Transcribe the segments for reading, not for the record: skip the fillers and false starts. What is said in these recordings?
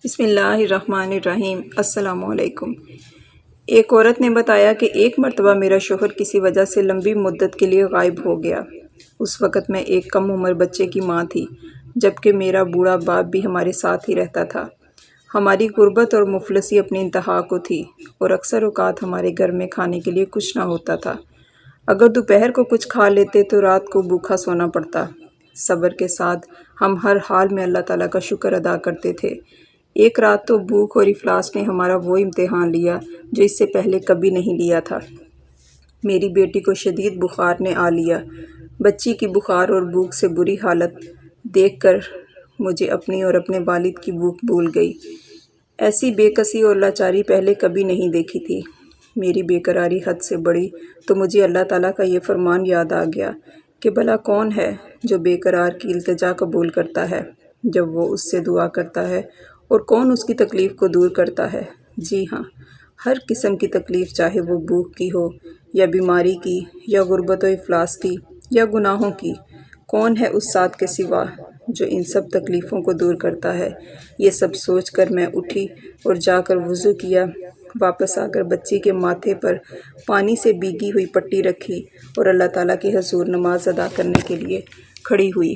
بسم اللہ الرحمن الرحیم۔ السلام علیکم۔ ایک عورت نے بتایا کہ ایک مرتبہ میرا شوہر کسی وجہ سے لمبی مدت کے لیے غائب ہو گیا۔ اس وقت میں ایک کم عمر بچے کی ماں تھی، جبکہ میرا بوڑھا باپ بھی ہمارے ساتھ ہی رہتا تھا۔ ہماری غربت اور مفلسی اپنی انتہا کو تھی اور اکثر اوقات ہمارے گھر میں کھانے کے لیے کچھ نہ ہوتا تھا۔ اگر دوپہر کو کچھ کھا لیتے تو رات کو بھوکا سونا پڑتا۔ صبر کے ساتھ ہم ہر حال میں اللہ تعالیٰ کا شکر ادا کرتے تھے۔ ایک رات تو بھوک اور افلاس نے ہمارا وہ امتحان لیا جو اس سے پہلے کبھی نہیں لیا تھا۔ میری بیٹی کو شدید بخار نے آ لیا۔ بچی کی بخار اور بھوک سے بری حالت دیکھ کر مجھے اپنی اور اپنے والد کی بھوک بھول گئی۔ ایسی بے کسی اور لاچاری پہلے کبھی نہیں دیکھی تھی۔ میری بے قراری حد سے بڑھی تو مجھے اللہ تعالیٰ کا یہ فرمان یاد آ گیا کہ بھلا کون ہے جو بے قرار کی التجا قبول کرتا ہے جب وہ اس سے دعا کرتا ہے، اور کون اس کی تکلیف کو دور کرتا ہے۔ جی ہاں، ہر قسم کی تکلیف، چاہے وہ بھوک کی ہو یا بیماری کی یا غربت و افلاس کی یا گناہوں کی، کون ہے اس ذات کے سوا جو ان سب تکلیفوں کو دور کرتا ہے۔ یہ سب سوچ کر میں اٹھی اور جا کر وضو کیا۔ واپس آ کر بچی کے ماتھے پر پانی سے بھیگی ہوئی پٹی رکھی اور اللہ تعالیٰ کے حضور نماز ادا کرنے کے لیے کھڑی ہوئی۔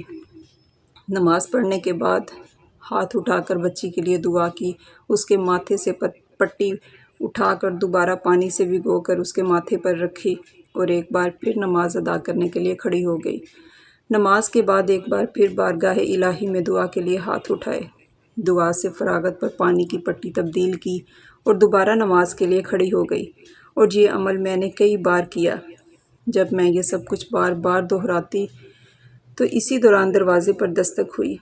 نماز پڑھنے کے بعد ہاتھ اٹھا کر بچی کے لیے دعا کی، اس کے ماتھے سے پٹی اٹھا کر دوبارہ پانی سے بھگو کر اس کے ماتھے پر رکھی اور ایک بار پھر نماز ادا کرنے کے لیے کھڑی ہو گئی۔ نماز کے بعد ایک بار پھر بارگاہ الہی میں دعا کے لیے ہاتھ اٹھائے، دعا سے فراغت پر پانی کی پٹی تبدیل کی اور دوبارہ نماز کے لیے کھڑی ہو گئی، اور یہ عمل میں نے کئی بار کیا۔ جب میں یہ سب کچھ بار بار دہراتی تو اسی دوران دروازے پر دستک ہوئی۔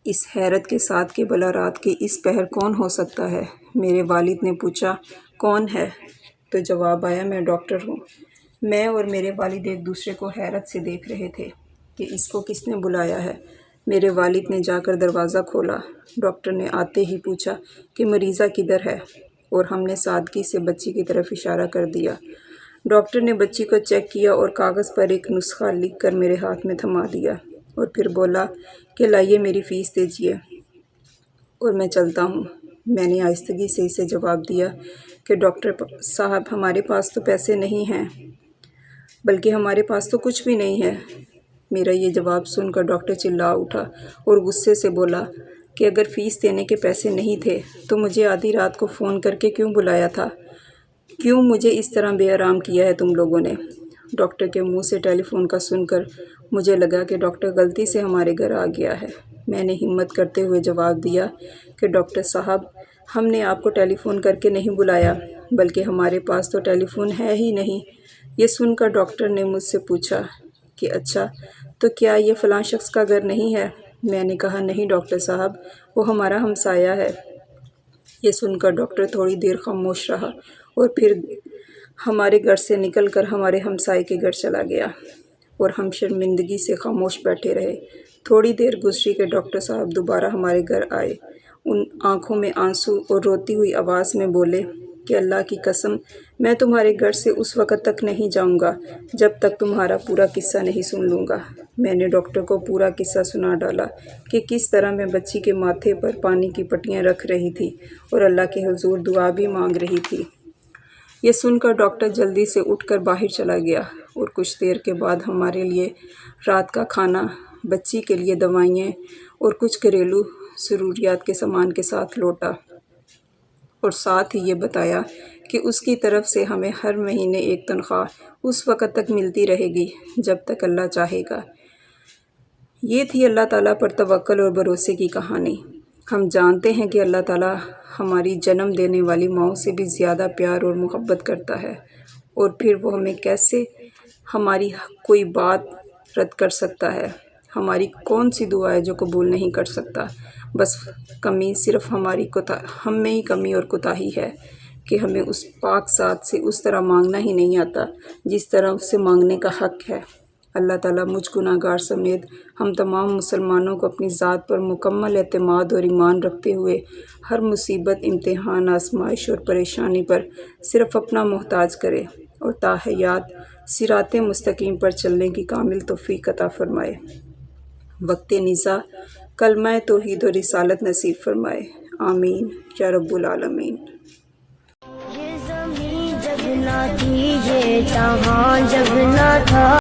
اس حیرت کے ساتھ کہ بھلا رات کے اس پہر کون ہو سکتا ہے؟ میرے والد نے پوچھا، کون ہے؟ تو جواب آیا، میں ڈاکٹر ہوں۔ میں اور میرے والد ایک دوسرے کو حیرت سے دیکھ رہے تھے کہ اس کو کس نے بلایا ہے۔ میرے والد نے جا کر دروازہ کھولا۔ ڈاکٹر نے آتے ہی پوچھا کہ مریضہ کدھر ہے، اور ہم نے سادگی سے بچی کی طرف اشارہ کر دیا۔ ڈاکٹر نے بچی کو چیک کیا اور کاغذ پر ایک نسخہ لکھ کر میرے ہاتھ میں تھما دیا، اور پھر بولا کہ لائیے میری فیس دیجیے اور میں چلتا ہوں۔ میں نے آہستگی سے اسے جواب دیا کہ ڈاکٹر صاحب، ہمارے پاس تو پیسے نہیں ہیں، بلکہ ہمارے پاس تو کچھ بھی نہیں ہے۔ میرا یہ جواب سن کر ڈاکٹر چلا اٹھا اور غصے سے بولا کہ اگر فیس دینے کے پیسے نہیں تھے تو مجھے آدھی رات کو فون کر کے کیوں بلایا تھا؟ کیوں مجھے اس طرح بے آرام کیا ہے تم لوگوں نے؟ ڈاکٹر کے منہ سے ٹیلی فون کا سن کر مجھے لگا کہ ڈاکٹر غلطی سے ہمارے گھر آ گیا ہے۔ میں نے ہمت کرتے ہوئے جواب دیا کہ ڈاکٹر صاحب، ہم نے آپ کو ٹیلی فون کر کے نہیں بلایا، بلکہ ہمارے پاس تو ٹیلی فون ہے ہی نہیں۔ یہ سن کر ڈاکٹر نے مجھ سے پوچھا کہ اچھا، تو کیا یہ فلاں شخص کا گھر نہیں ہے؟ میں نے کہا، نہیں ڈاکٹر صاحب، وہ ہمارا ہمسایہ ہے۔ یہ سن کر ڈاکٹر تھوڑی دیر خاموش رہا اور پھر ہمارے گھر سے نکل کر ہمارے ہمسائے کے گھر چلا گیا، اور ہم شرمندگی سے خاموش بیٹھے رہے۔ تھوڑی دیر گزری کہ ڈاکٹر صاحب دوبارہ ہمارے گھر آئے۔ ان آنکھوں میں آنسو اور روتی ہوئی آواز میں بولے کہ اللہ کی قسم، میں تمہارے گھر سے اس وقت تک نہیں جاؤں گا جب تک تمہارا پورا قصہ نہیں سن لوں گا۔ میں نے ڈاکٹر کو پورا قصہ سنا ڈالا کہ کس طرح میں بچی کے ماتھے پر پانی کی پٹیاں رکھ رہی تھی اور اللہ کے حضور دعا بھی مانگ رہی تھی۔ یہ سن کر ڈاکٹر جلدی سے اٹھ کر باہر چلا گیا، اور کچھ دیر کے بعد ہمارے لیے رات کا کھانا، بچی کے لیے دوائیں اور کچھ گھریلو ضروریات کے سامان کے ساتھ لوٹا، اور ساتھ ہی یہ بتایا کہ اس کی طرف سے ہمیں ہر مہینے ایک تنخواہ اس وقت تک ملتی رہے گی جب تک اللہ چاہے گا۔ یہ تھی اللہ تعالیٰ پر توکل اور بھروسے کی کہانی۔ ہم جانتے ہیں کہ اللہ تعالیٰ ہماری جنم دینے والی ماؤں سے بھی زیادہ پیار اور محبت کرتا ہے، اور پھر وہ ہمیں کیسے ہماری کوئی بات رد کر سکتا ہے؟ ہماری کون سی دعا ہے جو قبول نہیں کر سکتا؟ بس کمی صرف ہم میں ہی کمی اور کوتاہی ہے کہ ہمیں اس پاک ذات سے اس طرح مانگنا ہی نہیں آتا جس طرح اس سے مانگنے کا حق ہے۔ اللہ تعالیٰ مجھ گناہ گار سمیت ہم تمام مسلمانوں کو اپنی ذات پر مکمل اعتماد اور ایمان رکھتے ہوئے ہر مصیبت، امتحان، آزمائش اور پریشانی پر صرف اپنا محتاج کرے، اور تاحیات صراط مستقیم پر چلنے کی کامل توفیق عطا فرمائے۔ وقت نزاع کلمہ توحید و رسالت نصیب فرمائے۔ آمین یا رب العالمین۔ یہ زمین جب نہ تھی، یہ جہاں جب نہ تھا،